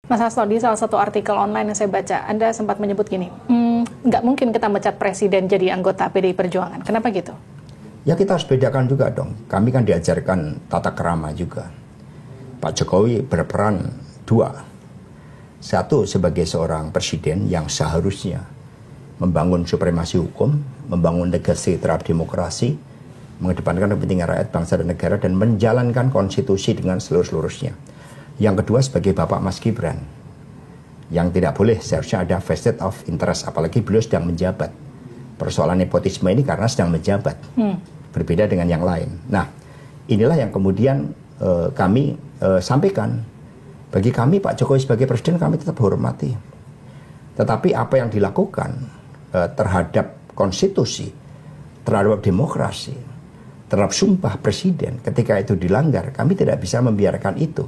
Mas Hasto, di salah satu artikel online yang saya baca, Anda sempat menyebut gini, nggak mungkin kita mecat presiden jadi anggota PDI Perjuangan. Kenapa gitu? Ya kita harus bedakan juga dong. Kami kan diajarkan tata krama juga. Pak Jokowi berperan dua. Satu, sebagai seorang presiden yang seharusnya membangun supremasi hukum, membangun legasi terhadap demokrasi, mengedepankan kepentingan rakyat, bangsa, dan negara, dan menjalankan konstitusi dengan seluruh-seluruhnya. Yang kedua, sebagai Bapak Mas Gibran, yang tidak boleh seharusnya ada vested of interest, apalagi beliau sedang menjabat. Persoalan nepotisme ini karena sedang menjabat, berbeda dengan yang lain. Nah, inilah yang kemudian kami sampaikan. Bagi kami, Pak Jokowi sebagai presiden, kami tetap hormati. Tetapi apa yang dilakukan terhadap konstitusi, terhadap demokrasi, terhadap sumpah presiden, ketika itu dilanggar, kami tidak bisa membiarkan itu.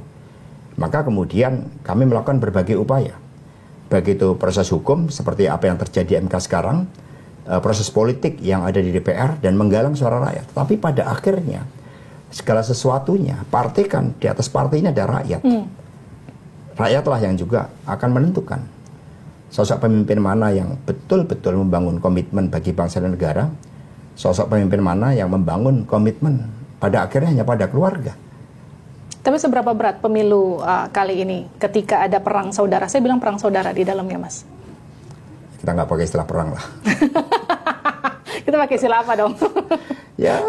Maka kemudian kami melakukan berbagai upaya. Baik itu proses hukum seperti apa yang terjadi MK sekarang, proses politik yang ada di DPR, dan menggalang suara rakyat. Tapi pada akhirnya segala sesuatunya, partai kan di atas partai ini ada rakyat. Rakyatlah yang juga akan menentukan sosok pemimpin mana yang betul-betul membangun komitmen bagi bangsa dan negara, sosok pemimpin mana yang membangun komitmen pada akhirnya hanya pada keluarga. Tapi seberapa berat pemilu kali ini ketika ada perang saudara? Saya bilang perang saudara di dalamnya, Mas. Kita nggak pakai istilah perang lah. Kita pakai istilah apa dong? Ya,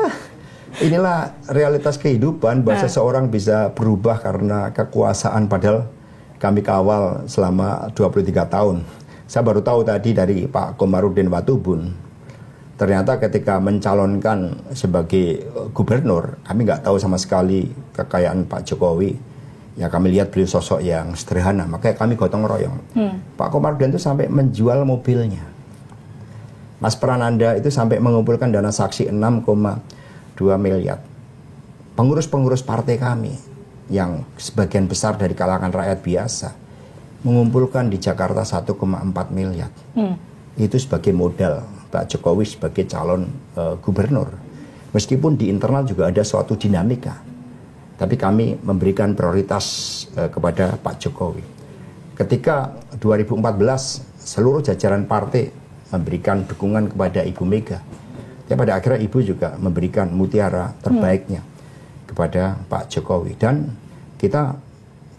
inilah realitas kehidupan bahwa seseorang bisa berubah karena kekuasaan, padahal kami kawal selama 23 tahun. Saya baru tahu tadi dari Pak Komarudin Watubun. Ternyata ketika mencalonkan sebagai gubernur, kami nggak tahu sama sekali kekayaan Pak Jokowi. Ya kami lihat beliau sosok yang sederhana, makanya kami gotong royong. Pak Komarudin itu sampai menjual mobilnya. Mas Prananda itu sampai mengumpulkan dana saksi 6,2 miliar. Pengurus-pengurus partai kami, yang sebagian besar dari kalangan rakyat biasa, mengumpulkan di Jakarta 1,4 miliar. Itu sebagai modal Pak Jokowi sebagai calon gubernur. Meskipun di internal juga ada suatu dinamika, tapi kami memberikan prioritas kepada Pak Jokowi. Ketika 2014 seluruh jajaran partai memberikan dukungan kepada Ibu Mega, ya pada akhirnya Ibu juga memberikan mutiara terbaiknya kepada Pak Jokowi. Dan kita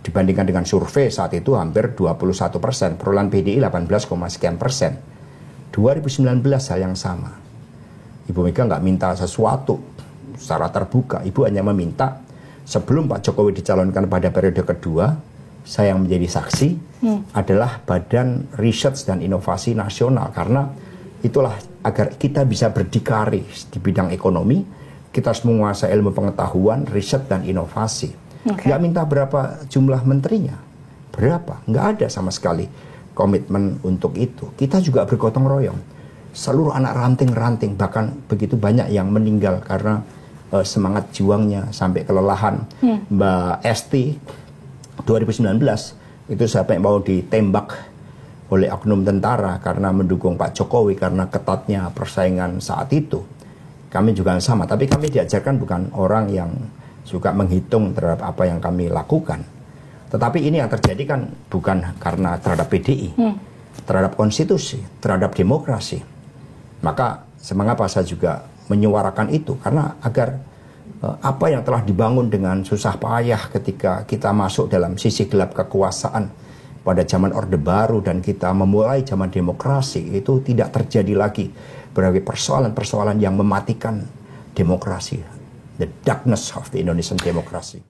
dibandingkan dengan survei saat itu hampir 21%, perolehan PDI 18, sekian persen. 2019 hal yang sama. Ibu Mega nggak minta sesuatu secara terbuka. Ibu hanya meminta sebelum Pak Jokowi dicalonkan pada periode kedua, saya yang menjadi saksi adalah Badan Riset dan Inovasi Nasional. Karena itulah agar kita bisa berdikari di bidang ekonomi, kita harus menguasai ilmu pengetahuan, riset, dan inovasi. Nggak minta berapa jumlah menterinya. Berapa? Nggak ada sama sekali komitmen untuk itu. Kita juga bergotong royong. Seluruh anak ranting-ranting, bahkan begitu banyak yang meninggal karena semangat juangnya sampai kelelahan. Mbak Esti 2019 itu sampai mau ditembak oleh oknum tentara karena mendukung Pak Jokowi karena ketatnya persaingan saat itu. Kami juga sama, tapi kami diajarkan bukan orang yang suka menghitung terhadap apa yang kami lakukan. Tetapi ini yang terjadi kan bukan karena terhadap PDI, terhadap konstitusi, terhadap demokrasi. Maka semengapa saya juga menyuarakan itu, karena agar apa yang telah dibangun dengan susah payah ketika kita masuk dalam sisi gelap kekuasaan pada zaman Orde Baru dan kita memulai zaman demokrasi, itu tidak terjadi lagi berbagai persoalan-persoalan yang mematikan demokrasi. The darkness of the Indonesian democracy.